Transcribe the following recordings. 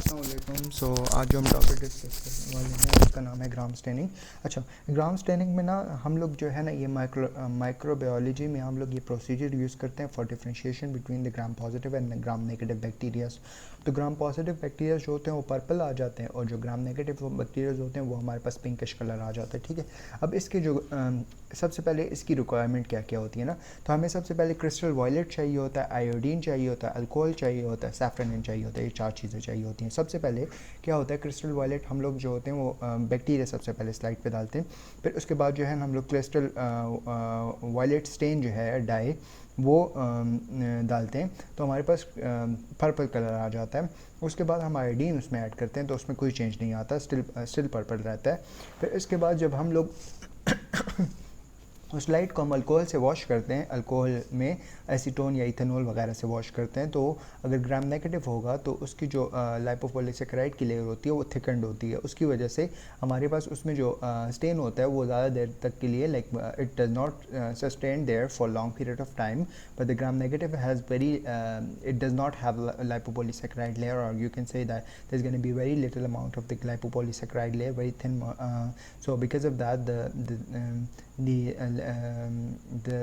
अस्सलामुअलैकुम। आज जो हम टॉपिक डिस्कस करने वाले हैं उसका नाम है ग्राम स्टेनिंग। अच्छा, ग्राम स्टेनिंग में ना हम लोग जो है ना ये माइक्रोबायोलॉजी में हम लोग ये प्रोसीजर यूज़ करते हैं for differentiation between the gram positive and gram negative bacterias. तो ग्राम पॉजिटिव बैक्टीरियाज जो होते हैं वो पर्पल आ जाते हैं और जो ग्राम नेगेटिव बैक्टीरियाज होते हैं वो हमारे पास पिंकिश कलर आ जाता है। ठीक है, अब इसके जो सबसे पहले इसकी रिक्वायरमेंट क्या क्या होती है ना, तो हमें सबसे पहले क्रिस्टल वायलेट चाहिए होता है, आयोडीन चाहिए होता है, अल्कोहल चाहिए होता है, सैफ्रनिन चाहिए होता है। ये चार चीज़ें चाहिए होती हैं। सबसे पहले क्या होता है, क्रिस्टल वायलेट हम लोग जो होते हैं वो बैक्टीरिया सबसे पहले स्लाइड पे डालते हैं। फिर उसके बाद जो है हम लोग क्रिस्टल वायलेट स्टेन जो है डाई वो डालते हैं, तो हमारे पास पर्पल कलर आ जाता है। उसके बाद हम आयोडीन उसमें ऐड करते हैं तो उसमें कोई चेंज नहीं आता, स्टिल पर्पल रहता है। फिर इसके बाद जब हम लोग उस लाइट को हम अल्कोहल से वॉश करते हैं, अल्कोहल में एसीटोन या इथेनॉल वगैरह से वॉश करते हैं, तो अगर ग्राम नेगेटिव होगा तो उसकी जो लाइपोपॉलीसेकेराइड की लेयर होती है वो थिकंड होती है। उसकी वजह से हमारे पास उसमें जो स्टेन होता है वो ज़्यादा देर तक के लिए it does not sustain their for long period of time, but the gram negative has very it does not have lipopolysaccharide layer, or you can say that there's going to be very little amount of the lipopolysaccharide layer, very thin, so because of that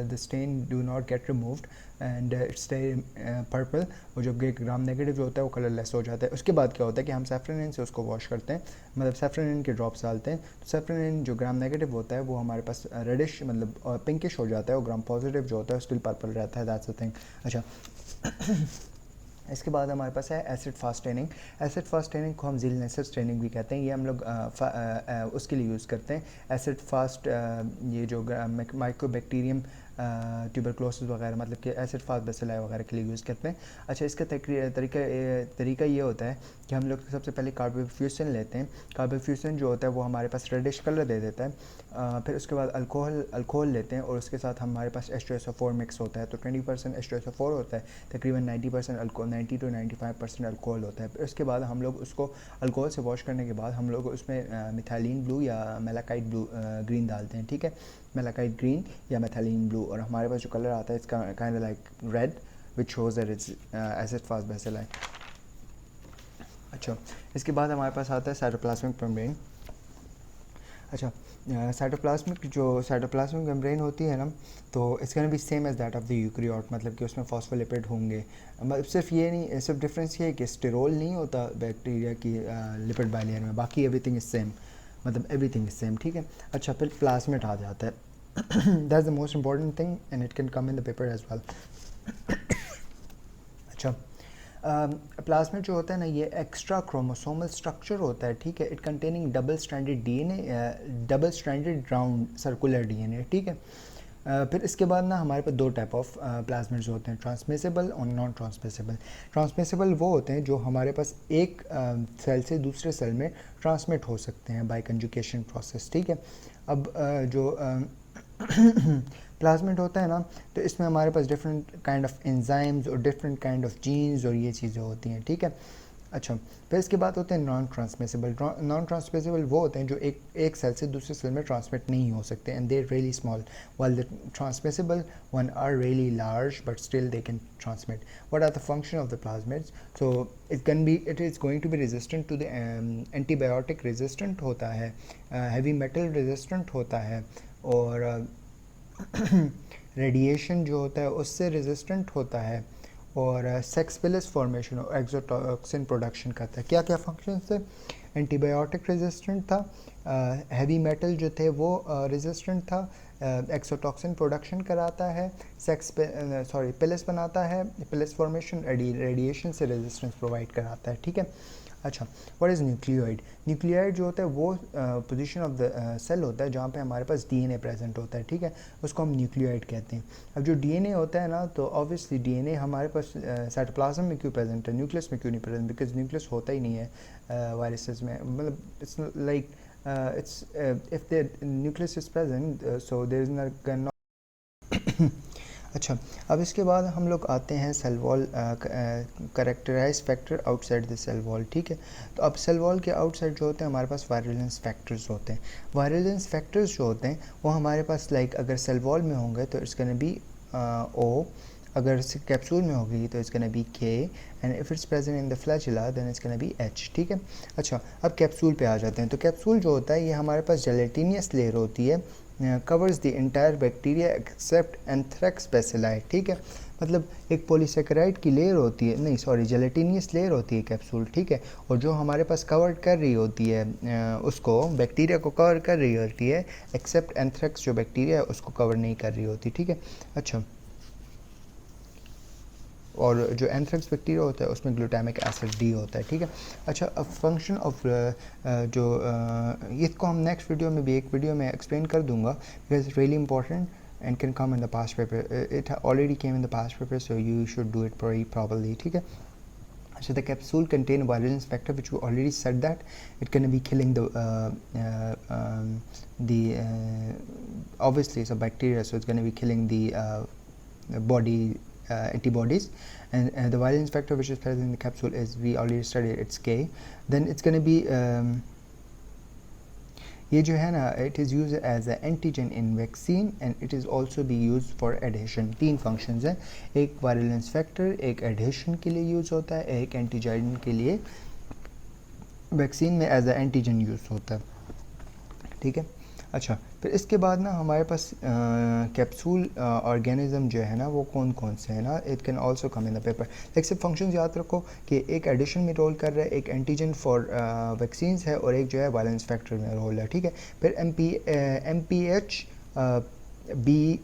the stain do not get removed and it stay purple, और जो gram negative जो होता है वो colourless हो जाता है। उसके बाद क्या होता है कि हम सैफ्रनिन से उसको वॉश करते हैं, मतलब सैफ्रनिन के ड्रॉप्स डालते हैं। तो सैफ्रनिन जो ग्राम नेगेटिव होता है वो हमारे पास रेडिश मतलब पिंकिश हो जाता है, और ग्राम पॉजिटिव जो होता है स्टिल पर्पल रहता है। That's the thing. अच्छा इसके बाद हमारे पास है acid fast staining. Acid fast staining को हम झील एसिड स्टेनिंग भी कहते हैं। ये हम लोग उसके लिए यूज़ करते हैं। एसिड फास्ट ये जो माइक्रोबैक्टीरियम ट्यूबरक्लोसिस वगैरह, मतलब कि एसिड फास्ट बेसिलाई वगैरह के लिए यूज़ करते हैं। अच्छा, इसका तरीका ये होता है कि हम लोग सबसे पहले कार्बोफ्यूसन लेते हैं। कार्बोफ्यूसन जो होता है वो हमारे पास रेडिश कलर दे देता है। फिर उसके बाद अल्कोहल लेते हैं और उसके साथ हमारे पास H2SO4 मिक्स होता है। तो 20% H2SO4 होता है, तकरीबन 90% अल्कोहल, 90 to 95% अल्कोहल होता है। फिर उसके बाद हम लोग उसको अल्कोहल से वॉश करने के बाद हम लोग उसमें मिथाइलिन ब्लू या मेलाकाइट ब्लू ग्रीन डालते हैं। ठीक है, मेलाकाइट ग्रीन या मेथाइलिन ब्लू, और हमारे पास जो कलर आता है इसका kind of like red which shows that it's acid fast bacilli. अच्छा, इसके बाद हमारे पास आता है साइटोप्लाज्मिक मेम्ब्रेन। अच्छा, साइटोप्लाज्मिक मेम्ब्रेन होती है ना, तो it's can be same as that of the eukaryote, मतलब कि उसमें फॉस्फोलिपिड होंगे। मतलब सिर्फ ये नहीं, सिर्फ डिफरेंस ये है कि स्टेरोल नहीं होता बैक्टीरिया की लिपिड बाइलेयर में, बाकी एवरीथिंग इज सेम, मतलब एवरीथिंग इज सेम। ठीक है। अच्छा, फिर प्लाज्मिड आ जाता है। That's the most important thing and it can come in the paper as well. अच्छा, प्लाज्मिड जो होता है ना ये एक्स्ट्रा क्रोमोसोमल स्ट्रक्चर होता है। ठीक है, it containing double stranded DNA, double stranded round circular DNA. ठीक है। फिर इसके बाद ना हमारे पास दो टाइप ऑफ प्लाज्मिड्स होते हैं, ट्रांसमिसेबल और नॉन ट्रांसमिसेबल। ट्रांसमिसेबल वो होते हैं जो हमारे पास एक सेल से दूसरे सेल में ट्रांसमिट हो सकते हैं बाय कंजुगेशन प्रोसेस। ठीक है। अब जो प्लाज्मिड होता है ना, तो इसमें हमारे पास डिफरेंट काइंड ऑफ एंजाइम्स और डिफरेंट काइंड ऑफ जीन्स और ये चीज़ें होती हैं। ठीक है। अच्छा, फिर इसके बाद होते हैं नॉन ट्रांसमिसेबल। नॉन ट्रांसमिसेबल वो होते हैं जो एक सेल से दूसरे सेल में ट्रांसमिट नहीं हो सकते, and they are really small, while the transmissible one are really large but still they can transmit. What are the function of the plasmids? So it is going to be resistant to the antibiotic resistant होता है, heavy metal resistant होता है, और radiation जो होता है उससे resistant होता है, और सेक्सपिलस फॉर्मेशन और एक्सोटॉक्सिन प्रोडक्शन करता है। क्या क्या फंक्शन से? एंटीबायोटिक रेजिस्टेंट था, हैवी मेटल जो थे वो रेजिस्टेंट था, एक्सोटॉक्सिन प्रोडक्शन कराता है, पिलस बनाता है, पिलस फॉर्मेशन, रेडिएशन से रेजिस्टेंस प्रोवाइड कराता है। ठीक है। अच्छा, व्हाट इज़ न्यूक्लियोइड? न्यूक्लियोइड जो होता है वो पोजीशन ऑफ द सेल होता है जहाँ पे हमारे पास डीएनए प्रेजेंट होता है। ठीक है, उसको हम न्यूक्लियोइड कहते हैं। अब जो डीएनए होता है ना, तो ऑब्वियसली डीएनए हमारे पास साइटोप्लाज्म में क्यों प्रेजेंट है, न्यूक्लियस में क्यों नहीं प्रेजेंट? बिकॉज न्यूक्लियस होता ही नहीं है वायरसेस में, मतलब it's like it's if the nucleus is present so there is not. अच्छा, अब इसके बाद हम लोग आते हैं cell wall characterize factor outside the cell wall. ठीक है, तो अब सेल वॉल के आउटसाइड जो होते हैं हमारे पास वायरुलेंस फैक्टर्स होते हैं। वायरुलेंस फैक्टर्स जो होते हैं वो हमारे पास अगर सेल वॉल में होंगे तो इट्स गोना बी ओ, अगर कैप्सूल में होगी तो it's gonna be K, and if it's present in the flagella then it's gonna be H, ठीक है। अच्छा, अब कैप्सूल पे आ जाते हैं। तो कैप्सूल जो होता है ये हमारे पास जेलेटिनियस लेयर होती है, covers the entire bacteria except anthrax bacilli, ठीक है। मतलब एक पॉलीसेकेराइड की लेयर होती है, नहीं सॉरी जेलेटिनियस लेयर होती है कैप्सूल, ठीक है। और जो हमारे पास कवर कर रही होती है उसको, बैक्टीरिया को कवर कर रही होती है, एक्सेप्ट एंथ्रेक्स जो बैक्टीरिया है उसको कवर नहीं कर रही होती, ठीक है। अच्छा, और जो एंथ्रेक्स बैक्टीरिया होता है उसमें ग्लूटामिक एसिड D होता है, ठीक है। अच्छा, अब फंक्शन ऑफ जो इसको हम नेक्स्ट वीडियो में भी एक वीडियो में एक्सप्लेन कर दूंगा, because it's really important and can come in the past paper. It already came in the past paper, so you should do it very properly, ठीक है। So the capsule contain a virulence factor, which we already said that it can be killing the obviously it's a bacteria, so it's going to be killing the body antibodies, and the virulence factor which is present in the capsule is, we already studied, it's K. Then it's going to be ये जो है ना, it is use as a antigen in vaccine and it is also be use for adhesion. 3 functions हैं, एक violence factor, एक adhesion के लिए use होता है, एक एंटीजन के लिए वैक्सीन में एज ए एंटीजन यूज़ होता है, ठीक है। अच्छा, फिर इसके बाद ना हमारे पास कैप्सूल ऑर्गेनिज्म जो है ना वो कौन कौन से हैं ना, it can also come in the paper. Like सिर्फ फंक्शंस याद रखो कि एक एडिशन में रोल कर रहा है, एक एंटीजन फॉर वैक्सीन्स है, और एक जो है वायलेंस फैक्टर में रोल है, ठीक है। फिर MPH बी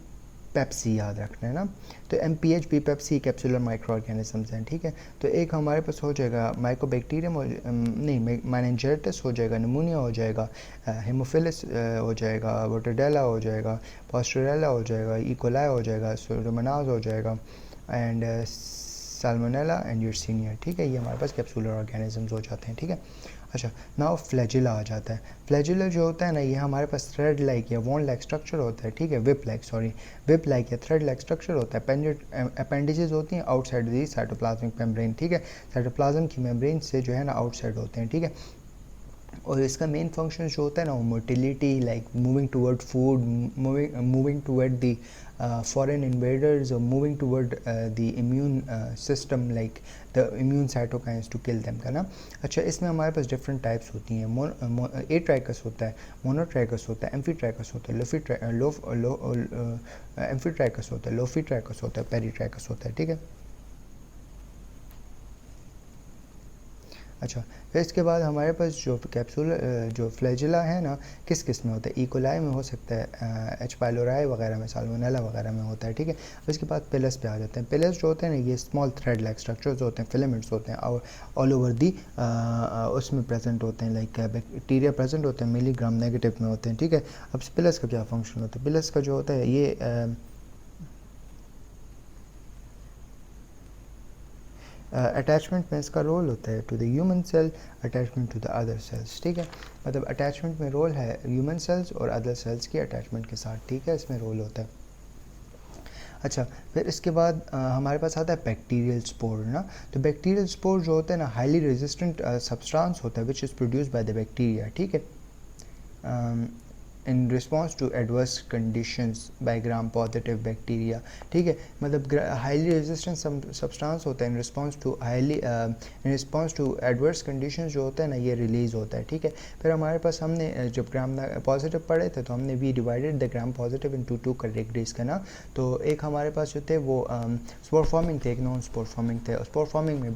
पेप्सी याद रखना है ना, तो MPH बी पेप्सी कैप्सुलर माइक्रो ऑर्गेनिजम्स हैं, ठीक है। तो एक हमारे पास हो जाएगा माइकोबैक्टीरियम, नहीं मेनिंजाइटिस हो जाएगा, निमोनिया हो जाएगा, हेमोफिलस हो जाएगा, वोटरडेला हो जाएगा, पास्टोरेला हो जाएगा, इकोलाई हो जाएगा, सुडोमोनास हो जाएगा, एंड साल्मोनेला एंड यर्सीनिया, ठीक है। ये हमारे पास कैप्सुलर ऑर्गेनिजम्स हो जाते हैं, ठीक है। अच्छा, नाउ फ्लैजिला आ जाता है। फ्लैजिला जो होता है ना, ये हमारे पास थ्रेड लाइक या वॉन लाइक स्ट्रक्चर होता है, ठीक है, विप लाइक या थ्रेड लाइक स्ट्रक्चर होता है। अपेंडेजेस होती हैं आउटसाइड दी साइटोप्लाज्मिक मेम्ब्रेन, ठीक है। साइटोप्लाज्म की मेम्ब्रेन से जो है ना आउटसाइड होते हैं, ठीक है। और इसका मेन फंक्शन जो होता है ना वो motility, like moving toward food, moving toward the foreign invaders, or moving toward the immune system, like the immune cytokines to kill them का ना। अच्छा, इसमें हमारे पास डिफरेंट टाइप्स होती हैं। एट्राइकस होता है, मोनोट्राइकस होता है, एम्फीट्राइकस होता है, एम्फीट्राइकस होता है, लोफीट्राइकस होता है, पेरीट्राइकस होता है, ठीक है। अच्छा, फिर इसके बाद हमारे पास जो कैप्सूल जो फ्लैजिला है ना, किस किस में होता है, इकोलाई में हो सकता है, H पाइलोराई वगैरह में, साल्मोनेला वगैरह में होता है, ठीक है। इसके बाद पिलस पे आ जाते हैं। पिलस जो होते हैं ना, ये स्मॉल थ्रेड लाइक स्ट्रक्चर्स होते हैं, फिलामेंट्स होते हैं, और ऑल ओवर दी उसमें प्रेजेंट होते हैं, लाइक बैक्टीरिया प्रेजेंट होते हैं, मिलीग्राम नेगेटिव में होते हैं, ठीक है। अब पिलस का क्या फंक्शन होता है, पिलस का जो होता है ये अटैचमेंट में इसका रोल होता है to the human cell, attachment to the other cells, ठीक है। मतलब अटैचमेंट में रोल है ह्यूमन सेल्स और अदर सेल्स की अटैचमेंट के साथ, ठीक है, इसमें रोल होता है। अच्छा, फिर इसके बाद हमारे पास आता है बैक्टीरियल स्पोर ना। तो बैक्टीरियल स्पोर जो होता है ना, हाईली रेजिस्टेंट सब्सटेंस होता है which is produced by the bacteria, ठीक है, in response to adverse conditions by gram positive bacteria, ठीक है। मतलब हाईली रेजिस्टेंट सब्सटेंस होता है in response to adverse conditions जो होता है ना, ये रिलीज़ होता है, ठीक है। फिर हमारे पास हमने जब ग्राम पॉजिटिव पढ़े थे तो हमने we divided the gram positive in two categories का ना। तो एक हमारे पास जो थे वो स्पोर फॉर्मिंग थे, एक नॉन स्पोर फॉर्मिंग थे। स्पोर फॉर्मिंग में